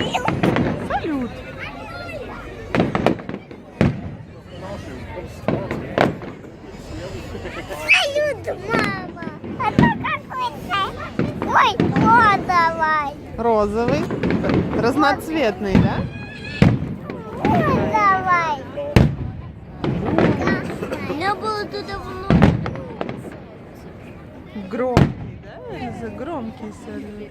Салют. Салют, мама. А то какой-то. Ой, давай. Розовый. Разноцветный, да? Давай. Я буду давно. Громкий, да? Это громкий салют.